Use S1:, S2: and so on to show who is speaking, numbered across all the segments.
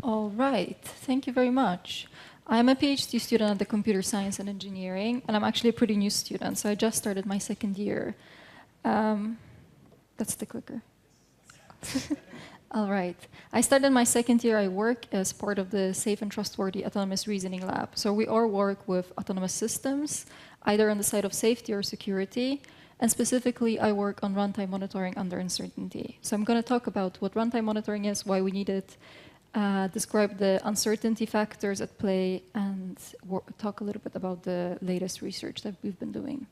S1: All right, thank you very much. I'm a PhD student at the Computer Science and Engineering, and I'm actually a pretty new student, so I just started my second year. That's the clicker. All right. I started my second year. I work as part of the Safe and Trustworthy Autonomous Reasoning Lab. So we all work with autonomous systems, either on the side of safety or security. And specifically, I work on runtime monitoring under uncertainty. So I'm going to talk about what runtime monitoring is, why we need it, describe the uncertainty factors at play, and talk a little bit about the latest research that we've been doing.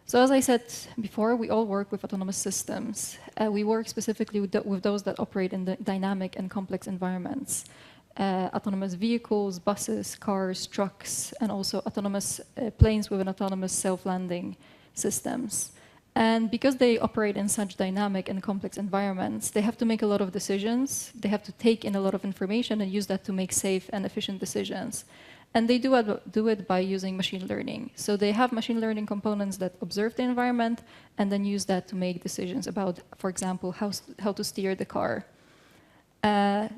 S1: So as I said before, we all work with autonomous systems. We work specifically with those that operate in the dynamic and complex environments. Autonomous vehicles, buses, cars, trucks, and also autonomous planes with an autonomous self-landing systems. And because they operate in such dynamic and complex environments, they have to make a lot of decisions. They have to take in a lot of information and use that to make safe and efficient decisions. And they do it by using machine learning. So they have machine learning components that observe the environment and then use that to make decisions about, for example, how to steer the car. The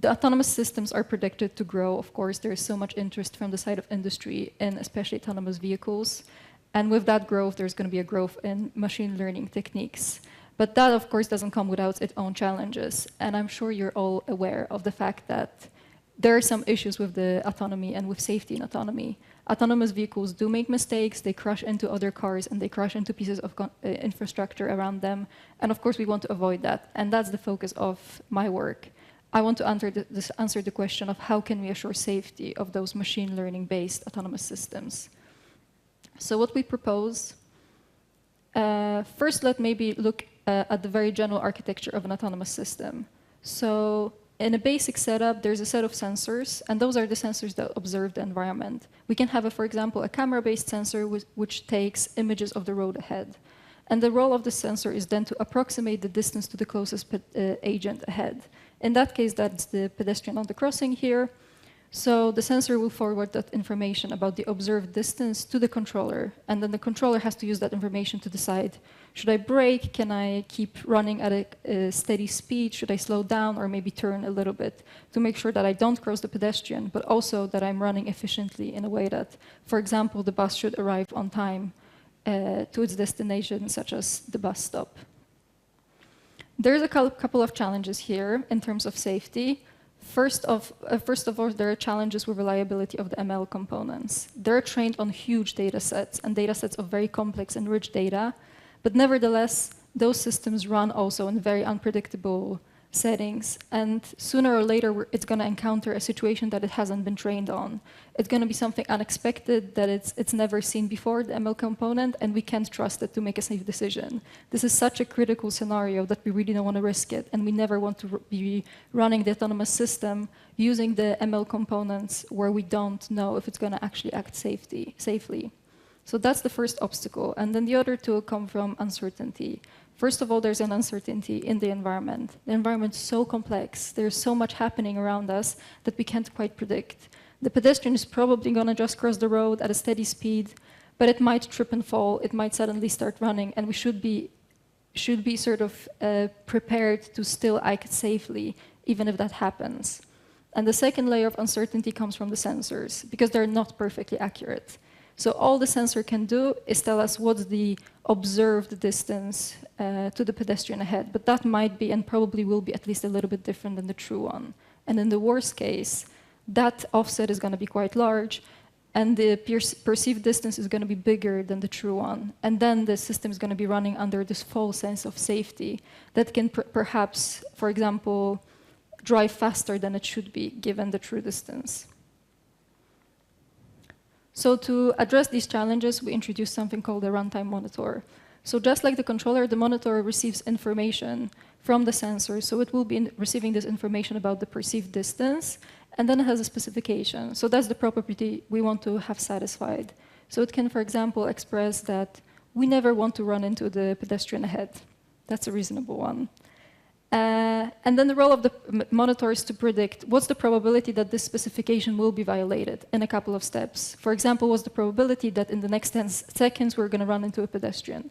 S1: autonomous systems are predicted to grow. Of course, there is so much interest from the side of industry in especially autonomous vehicles. And with that growth, there's going to be a growth in machine learning techniques. But that, of course, doesn't come without its own challenges. And I'm sure you're all aware of the fact that there are some issues with the autonomy and with safety in autonomy. Autonomous vehicles do make mistakes. They crash into other cars, and they crash into pieces of infrastructure around them. And of course, we want to avoid that. And that's the focus of my work. I want to answer the question of how can we assure safety of those machine learning-based autonomous systems. So what we propose, first, let's maybe look at the very general architecture of an autonomous system. So in a basic setup, there's a set of sensors, and those are the sensors that observe the environment. We can have, for example, a camera-based sensor which takes images of the road ahead. And the role of the sensor is then to approximate the distance to the closest agent ahead. In that case, that's the pedestrian on the crossing here. So the sensor will forward that information about the observed distance to the controller, and then the controller has to use that information to decide, should I brake? Can I keep running at a steady speed? Should I slow down or maybe turn a little bit to make sure that I don't cross the pedestrian, but also that I'm running efficiently in a way that, for example, the bus should arrive on time to its destination, such as the bus stop. There's a couple of challenges here in terms of safety. First of all, there are challenges with reliability of the ML components. They're trained on huge data sets and data sets of very complex and rich data, but nevertheless, those systems run also in very unpredictable settings, and sooner or later, it's going to encounter a situation that it hasn't been trained on. It's going to be something unexpected that it's never seen before, the ML component, and we can't trust it to make a safe decision. This is such a critical scenario that we really don't want to risk it, and we never want to be running the autonomous system using the ML components where we don't know if it's going to actually act safely. So that's the first obstacle, and then the other two come from uncertainty. First of all, there's an uncertainty in the environment. The environment is so complex. There's so much happening around us that we can't quite predict. The pedestrian is probably going to just cross the road at a steady speed, but it might trip and fall. It might suddenly start running, and we should be sort of prepared to still act safely, even if that happens. And the second layer of uncertainty comes from the sensors, because they're not perfectly accurate. So all the sensor can do is tell us what's the observed distance to the pedestrian ahead. But that might be and probably will be at least a little bit different than the true one. And in the worst case, that offset is going to be quite large, and the perceived distance is going to be bigger than the true one. And then the system is going to be running under this false sense of safety that can perhaps, for example, drive faster than it should be given the true distance. So to address these challenges, we introduced something called the runtime monitor. So just like the controller, the monitor receives information from the sensor. So it will be receiving this information about the perceived distance, and then it has a specification. So that's the property we want to have satisfied. So it can, for example, express that we never want to run into the pedestrian ahead. That's a reasonable one. And then the role of the monitor is to predict what's the probability that this specification will be violated in a couple of steps. For example, what's the probability that in the next 10 seconds we're going to run into a pedestrian?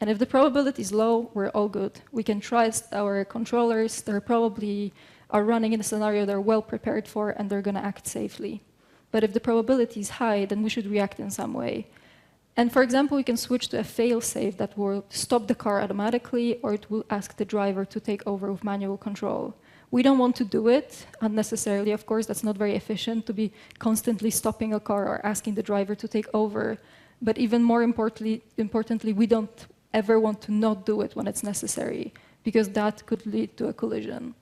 S1: And if the probability is low, we're all good. We can trust our controllers. They're probably are running in a scenario they're well prepared for and they're going to act safely. But if the probability is high, then we should react in some way. And for example, we can switch to a fail-safe that will stop the car automatically, or it will ask the driver to take over with manual control. We don't want to do it unnecessarily, of course. That's not very efficient to be constantly stopping a car or asking the driver to take over. But even more importantly, we don't ever want to not do it when it's necessary, because that could lead to a collision.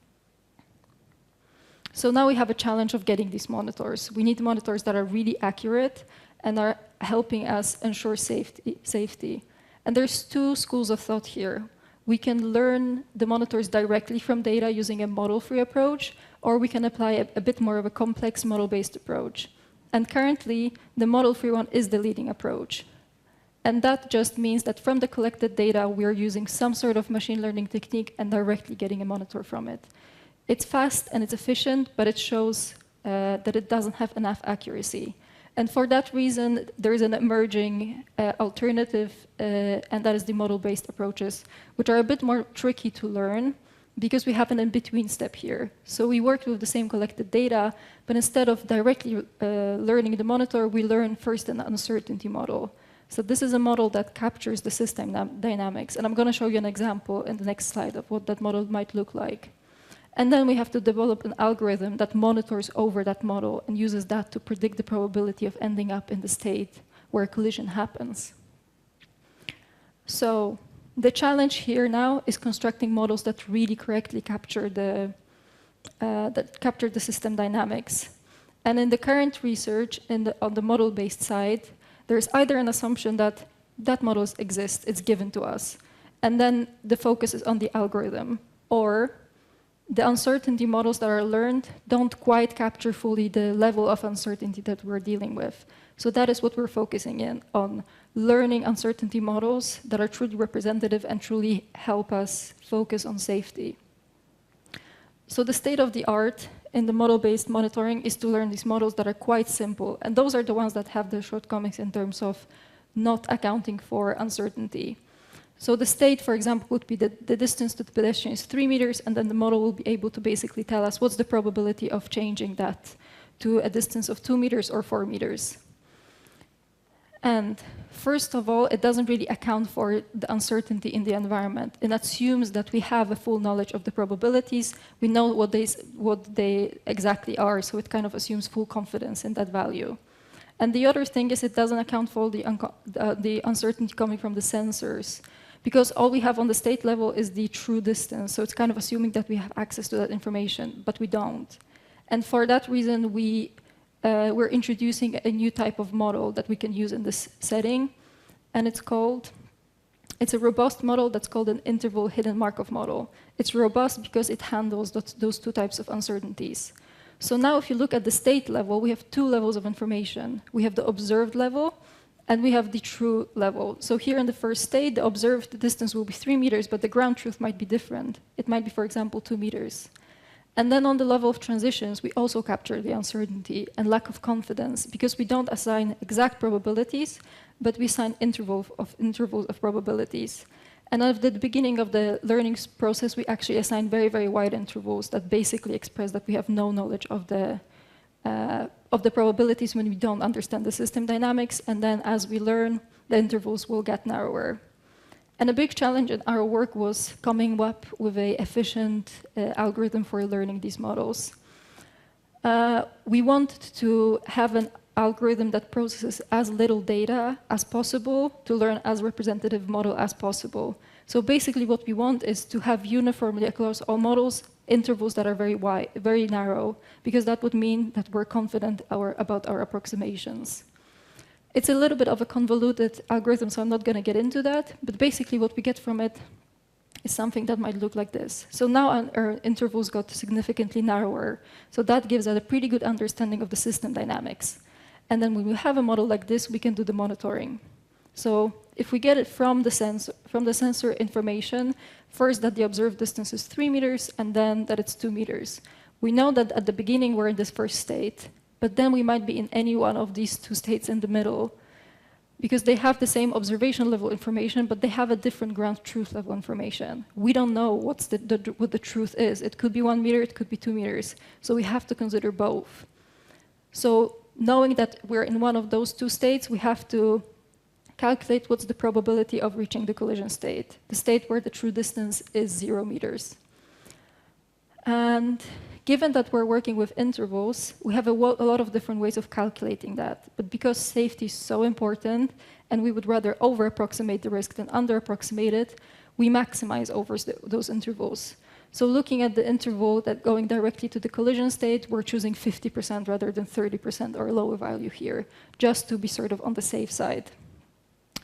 S1: So now we have a challenge of getting these monitors. We need monitors that are really accurate and are helping us ensure safety. And there's two schools of thought here. We can learn the monitors directly from data using a model-free approach, or we can apply a bit more of a complex model-based approach. And currently, the model-free one is the leading approach. And that just means that from the collected data, we're using some sort of machine learning technique and directly getting a monitor from it. It's fast and it's efficient, but it shows that it doesn't have enough accuracy. And for that reason, there is an emerging alternative, and that is the model-based approaches, which are a bit more tricky to learn because we have an in-between step here. So we worked with the same collected data, but instead of directly learning the monitor, we learn first an uncertainty model. So this is a model that captures the system dynamics. And I'm going to show you an example in the next slide of what that model might look like. And then we have to develop an algorithm that monitors over that model and uses that to predict the probability of ending up in the state where a collision happens. So the challenge here now is constructing models that really correctly capture the system dynamics. And in the current research on the model-based side, there's either an assumption that models exist, it's given to us, and then the focus is on the algorithm, or the uncertainty models that are learned don't quite capture fully the level of uncertainty that we're dealing with. So that is what we're focusing in on, learning uncertainty models that are truly representative and truly help us focus on safety. So the state of the art in the model-based monitoring is to learn these models that are quite simple. And those are the ones that have the shortcomings in terms of not accounting for uncertainty. So the state, for example, would be the distance to the pedestrian is 3 meters, and then the model will be able to basically tell us what's the probability of changing that to a distance of 2 meters or 4 meters. And first of all, it doesn't really account for the uncertainty in the environment. It assumes that we have a full knowledge of the probabilities. We know what they exactly are, so it kind of assumes full confidence in that value. And the other thing is it doesn't account for the uncertainty coming from the sensors, because all we have on the state level is the true distance. So it's kind of assuming that we have access to that information, but we don't. And for that reason, we're introducing a new type of model that we can use in this setting, and it's a robust model that's called an interval hidden Markov model. It's robust because it handles those two types of uncertainties. So now if you look at the state level, we have two levels of information. We have the observed level, and we have the true level. So here in the first state, the observed distance will be 3 meters, but the ground truth might be different. It might be, for example, 2 meters. And then on the level of transitions, we also capture the uncertainty and lack of confidence, because we don't assign exact probabilities, but we assign intervals of probabilities. And at the beginning of the learning process, we actually assign very, very wide intervals that basically express that we have no knowledge of the probabilities when we don't understand the system dynamics. And then as we learn, the intervals will get narrower. And a big challenge in our work was coming up with an efficient algorithm for learning these models. We wanted to have an algorithm that processes as little data as possible to learn as representative model as possible. So basically what we want is to have uniformly across all models intervals that are very wide, very narrow, because that would mean that we're confident about our approximations. It's a little bit of a convoluted algorithm, so I'm not going to get into that, but basically what we get from it is something that might look like this. So now our intervals got significantly narrower, so that gives us a pretty good understanding of the system dynamics. And then when we have a model like this, we can do the monitoring. So if we get it from the sensor information, first that the observed distance is 3 meters, and then that it's 2 meters. We know that at the beginning we're in this first state, but then we might be in any one of these two states in the middle. because they have the same observation level information, but they have a different ground truth level information. We don't know what the truth is. It could be 1 meter, it could be 2 meters. So we have to consider both. So knowing that we're in one of those two states, we have to calculate what's the probability of reaching the collision state, the state where the true distance is 0 meters. And given that we're working with intervals, we have a lot of different ways of calculating that. But because safety is so important, and we would rather over-approximate the risk than under-approximate it, we maximize over those intervals. So looking at the interval that going directly to the collision state, we're choosing 50% rather than 30% or lower value here, just to be sort of on the safe side.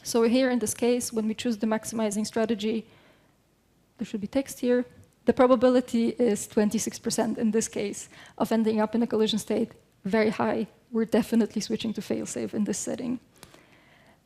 S1: So here in this case, when we choose the maximizing strategy, there should be text here. The probability is 26% in this case of ending up in a collision state, very high. We're definitely switching to failsafe in this setting.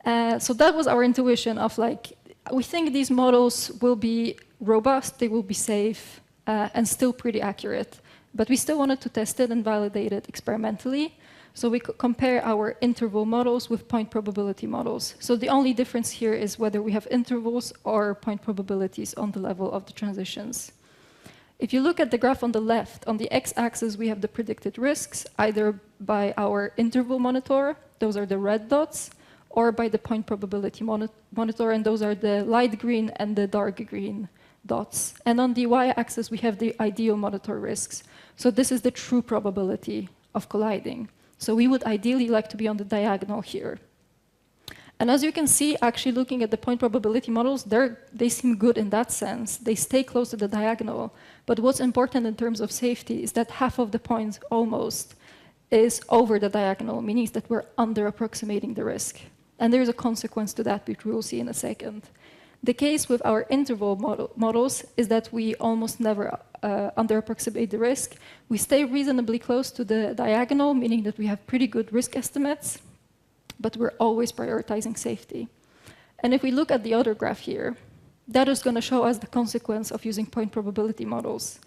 S1: So that was our intuition of like, we think these models will be robust, they will be safe, and still pretty accurate. But we still wanted to test it and validate it experimentally. So we could compare our interval models with point probability models. So the only difference here is whether we have intervals or point probabilities on the level of the transitions. If you look at the graph on the left, on the x-axis, we have the predicted risks, either by our interval monitor, those are the red dots, or by the point probability monitor, and those are the light green and the dark green dots. And on the y-axis, we have the ideal monitor risks. So this is the true probability of colliding. So we would ideally like to be on the diagonal here. And as you can see, actually looking at the point probability models, they seem good in that sense. They stay close to the diagonal. But what's important in terms of safety is that half of the points almost is over the diagonal, meaning that we're under-approximating the risk. And there's a consequence to that, which we will see in a second. The case with our interval models is that we almost never under-approximate the risk. We stay reasonably close to the diagonal, meaning that we have pretty good risk estimates, but we're always prioritizing safety. And if we look at the other graph here, that is going to show us the consequence of using point probability models.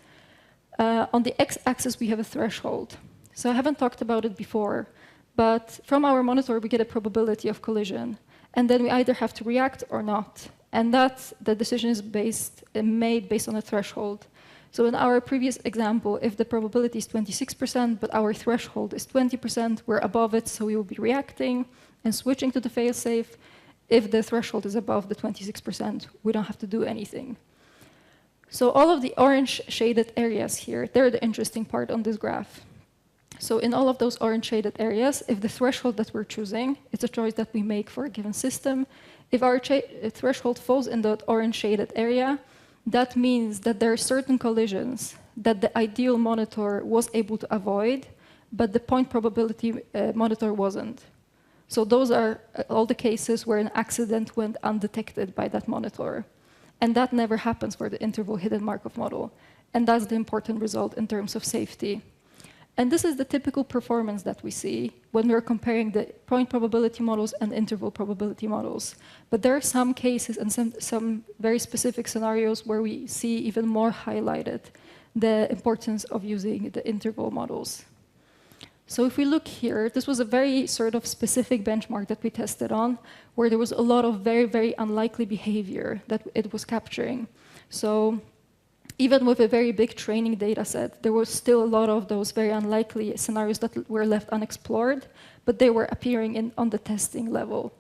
S1: On the x-axis, we have a threshold. So I haven't talked about it before, but from our monitor, we get a probability of collision. And then we either have to react or not. And the decision is made based on a threshold. So in our previous example, if the probability is 26%, but our threshold is 20%, we're above it, so we will be reacting and switching to the failsafe. If the threshold is above the 26%, we don't have to do anything. So all of the orange shaded areas here, they're the interesting part on this graph. So in all of those orange shaded areas, if the threshold that we're choosing, it's a choice that we make for a given system. If our threshold falls in that orange shaded area, that means that there are certain collisions that the ideal monitor was able to avoid, but the point probability monitor wasn't. So those are all the cases where an accident went undetected by that monitor. And that never happens for the interval hidden Markov model. And that's the important result in terms of safety. And this is the typical performance that we see when we're comparing the point probability models and interval probability models. But there are some cases and some very specific scenarios where we see even more highlighted the importance of using the interval models. So if we look here, this was a very sort of specific benchmark that we tested on, where there was a lot of very, very unlikely behavior that it was capturing. So even with a very big training data set, there was still a lot of those very unlikely scenarios that were left unexplored, but they were appearing on the testing level.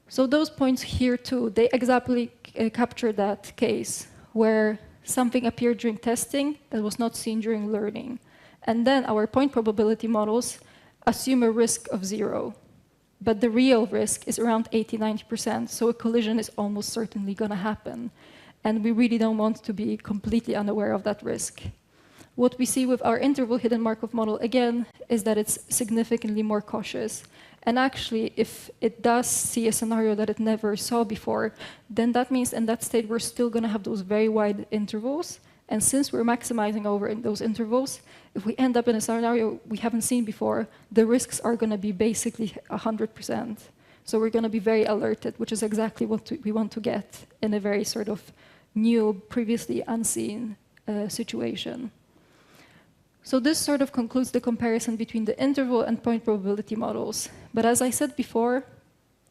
S1: So those points here too, they exactly capture that case where something appeared during testing that was not seen during learning. And then our point probability models assume a risk of 0. But the real risk is around 80–90%, so a collision is almost certainly going to happen. And we really don't want to be completely unaware of that risk. What we see with our interval hidden Markov model, again, is that it's significantly more cautious. And actually, if it does see a scenario that it never saw before, then that means in that state we're still going to have those very wide intervals. And since we're maximizing over in those intervals, if we end up in a scenario we haven't seen before, the risks are going to be basically 100%. So we're going to be very alerted, which is exactly what we want to get in a very sort of new, previously unseen situation. So this sort of concludes the comparison between the interval and point probability models. But as I said before,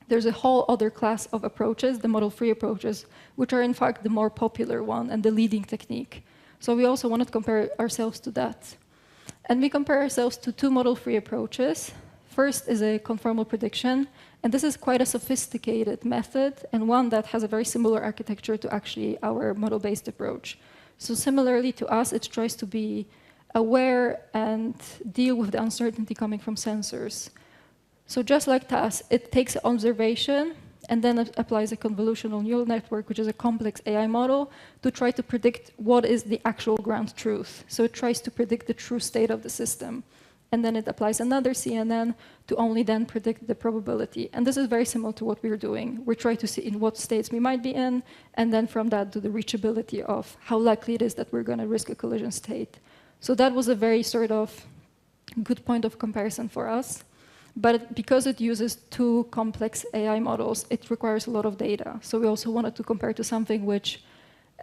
S1: there's a whole other class of approaches, the model-free approaches, which are in fact the more popular one and the leading technique. So we also wanted to compare ourselves to that. And we compare ourselves to two model-free approaches. First is a conformal prediction, and this is quite a sophisticated method and one that has a very similar architecture to actually our model-based approach. So similarly to us, it tries to be aware and deal with the uncertainty coming from sensors. So just like TAS, it takes observation and then it applies a convolutional neural network, which is a complex AI model, to try to predict what is the actual ground truth. So it tries to predict the true state of the system. And then it applies another CNN to only then predict the probability. And this is very similar to what we're doing. We're trying to see in what states we might be in, and then from that do the reachability of how likely it is that we're going to risk a collision state. So that was a very sort of good point of comparison for us. But because it uses two complex AI models, it requires a lot of data. So we also wanted to compare to something which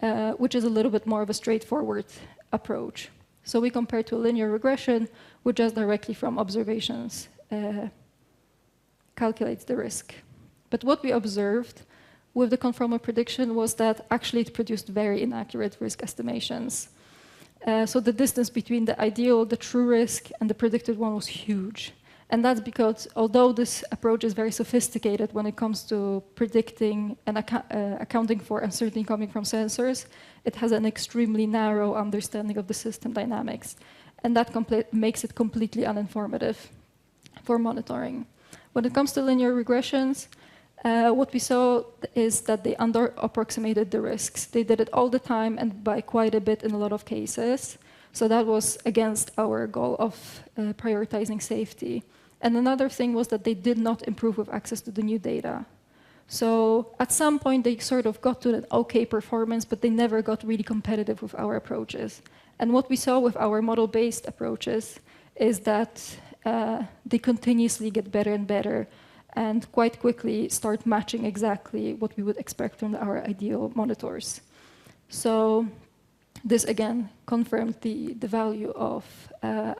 S1: is a little bit more of a straightforward approach. So we compared to a linear regression, which just directly from observations calculates the risk. But what we observed with the conformal prediction was that actually it produced very inaccurate risk estimations. So the distance between the ideal, the true risk, and the predicted one was huge. And that's because although this approach is very sophisticated when it comes to predicting and accounting for uncertainty coming from sensors, it has an extremely narrow understanding of the system dynamics. And that makes it completely uninformative for monitoring. When it comes to linear regressions, what we saw is that they under-approximated the risks. They did it all the time and by quite a bit in a lot of cases. So that was against our goal of prioritizing safety. And another thing was that they did not improve with access to the new data. So at some point, they sort of got to an OK performance, but they never got really competitive with our approaches. And what we saw with our model-based approaches is that they continuously get better and better and quite quickly start matching exactly what we would expect from our ideal monitors. So this, again, confirmed the value of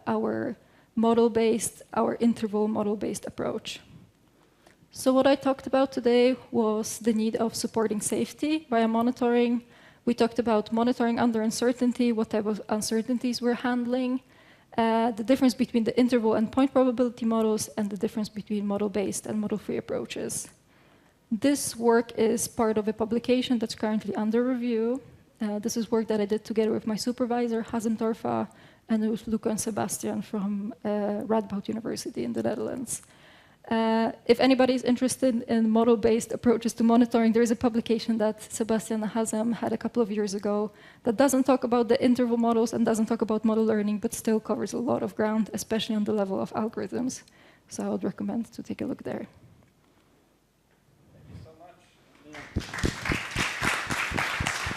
S1: our model-based, our interval model-based approach. So what I talked about today was the need of supporting safety via monitoring. We talked about monitoring under uncertainty, what type of uncertainties we're handling, the difference between the interval and point probability models, and the difference between model-based and model-free approaches. This work is part of a publication that's currently under review. This is work that I did together with my supervisor, Hazem Torfa, and with Luca and Sebastian from Radboud University in the Netherlands. If anybody is interested in model-based approaches to monitoring, there is a publication that Sebastian and Hazem had a couple of years ago that doesn't talk about the interval models and doesn't talk about model learning, but still covers a lot of ground, especially on the level of algorithms. So I would recommend to take a look there.